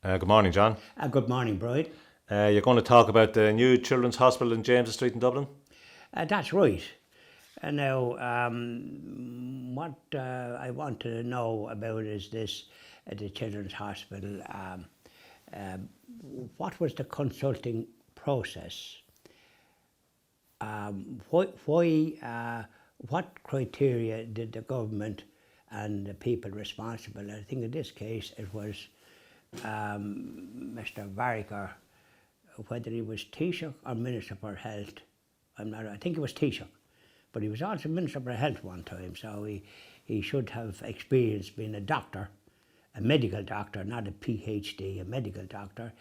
Good morning, John. Good morning, Bride. You're going to talk about the new Children's Hospital in James Street in Dublin? That's right. Now, what I want to know about is this the Children's Hospital. Um, what was the consulting process? What criteria did the government and the people responsible? I think in this case it was Mr. Varricker, whether he was Taoiseach or Minister for Health. I think it was Taoiseach, but he was also Minister for Health one time, so he should have experience being a doctor, a medical doctor, not a PhD, a medical doctor,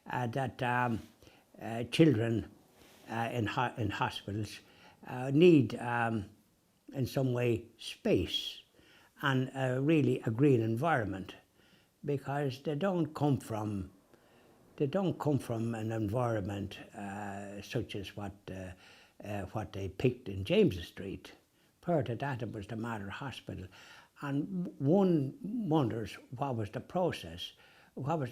that children in hospitals need in some way space and really a green environment, because they don't come from an environment such as what they picked in James Street. Prior to that, it was the Mater Hospital, and one wonders what was the process, what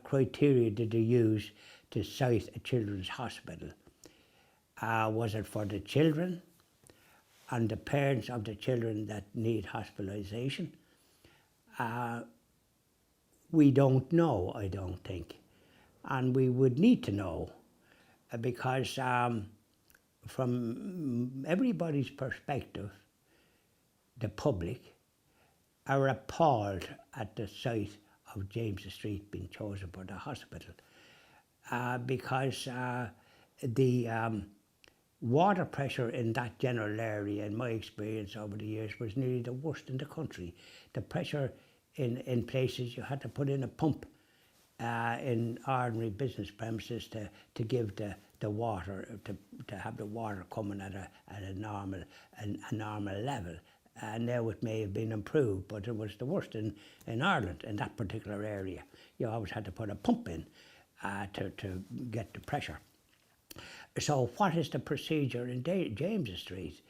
criteria did they use to cite a children's hospital? Was it for the children and the parents of the children that need hospitalisation? We don't know, I don't think, and we would need to know, because from everybody's perspective, the public are appalled at the site of James Street being chosen for the hospital, because the water pressure in that general area, in my experience over the years, was nearly the worst in the country. The pressure in places you had to put in a pump in ordinary business premises to give the water, to have the water coming at a normal level. Now it may have been improved, but it was the worst in Ireland in that particular area. You always had to put a pump in to get the pressure. So what is the procedure in James Street?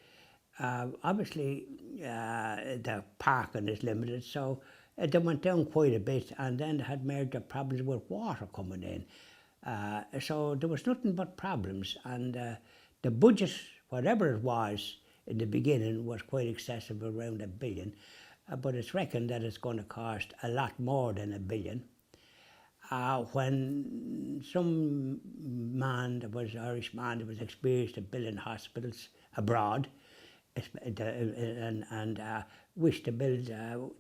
Obviously, the parking is limited, so they went down quite a bit, and then they had major problems with water coming in. So there was nothing but problems, and the budget, whatever it was in the beginning, was quite excessive, around £1 billion, but it's reckoned that it's going to cost a lot more than £1 billion. When some man, that was Irish man, that was experienced at building hospitals abroad, and wished to build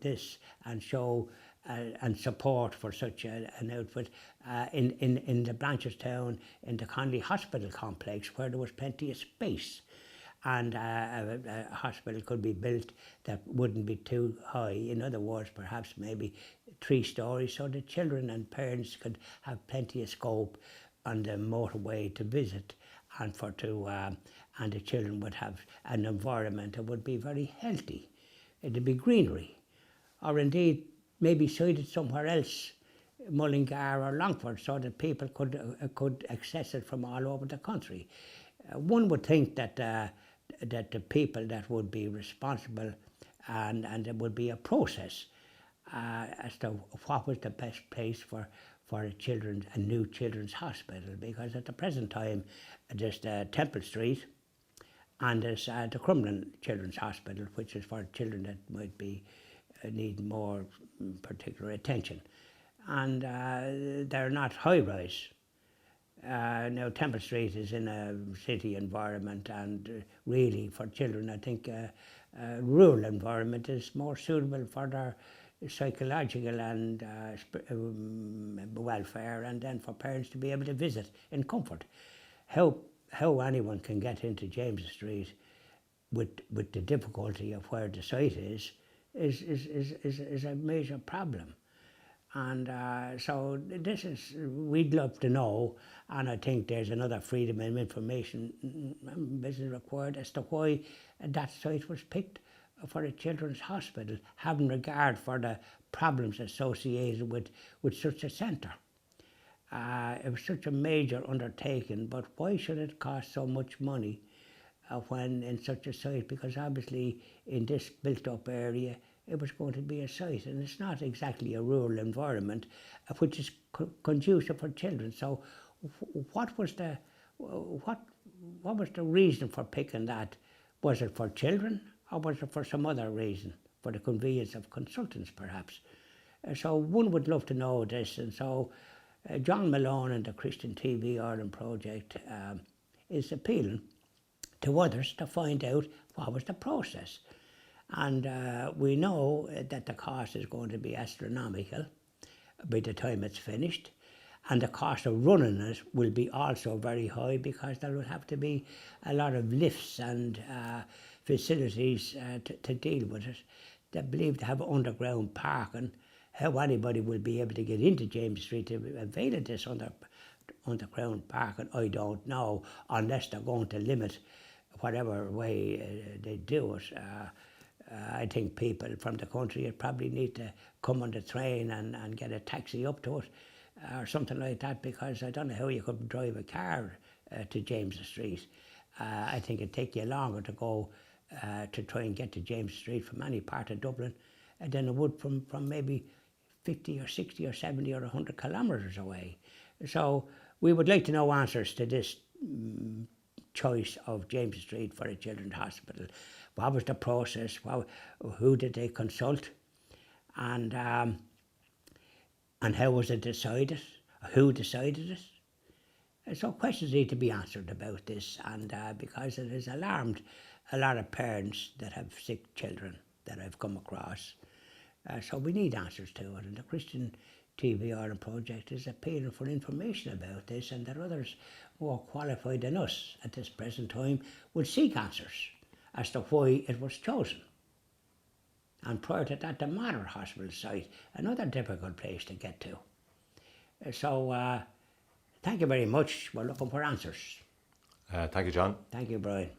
this and show and support for such an outfit in the Blanchardstown, in the Connolly Hospital complex, where there was plenty of space, and a hospital could be built that wouldn't be too high. In other words, perhaps maybe 3 stories, so the children and parents could have plenty of scope on the motorway to visit, and and the children would have an environment that would be very healthy. It'd be greenery, or indeed maybe sited somewhere else, Mullingar or Longford, so that people could access it from all over the country. One would think that the people that would be responsible, and there would be a process as to what was the best place for a new children's hospital, because at the present time there's Temple Street, and there's the Crumlin Children's Hospital, which is for children that might be need more particular attention, and they're not high rise. Now Temple Street is in a city environment, and really for children I think rural environment is more suitable for their psychological and welfare, and then for parents to be able to visit in comfort. How anyone can get into James Street with the difficulty of where the site is a major problem. And so we'd love to know, and I think there's another freedom of information business required as to why that site was picked for a children's hospital, having regard for the problems associated with such a centre. It was such a major undertaking, but why should it cost so much money when in such a site? Because obviously in this built up area it was going to be a site, and it's not exactly a rural environment, which is conducive for children. So, what was the what was the reason for picking that? Was it for children, or was it for some other reason, for the convenience of consultants, perhaps? So one would love to know this, and so John Malone and the Christian TV Ireland project is appealing to others to find out what was the process. And we know that the cost is going to be astronomical by the time it's finished. And the cost of running it will be also very high, because there will have to be a lot of lifts and facilities to deal with it. They believe to have underground parking. How anybody will be able to get into James Street to avail of this underground parking, I don't know, unless they're going to limit whatever way they do it. I think people from the country would probably need to come on the train and get a taxi up to it, or something like that, because I don't know how you could drive a car to James Street. I think it'd take you longer to go to try and get to James Street from any part of Dublin than it would from maybe 50 or 60 or 70 or 100 kilometres away. So we would like to know answers to this choice of James Street for a children's hospital. What was the process? Who did they consult? And how was it decided? Who decided it? And so questions need to be answered about this, and because it has alarmed a lot of parents that have sick children that I've come across. So we need answers to it, and the Christian TV Ireland project is appealing for information about this, and that others more qualified than us at this present time will seek answers as to why it was chosen. And prior to that, the Mater Hospital site, another difficult place to get to. So thank you very much. We're looking for answers. Thank you, John. Thank you, Brian.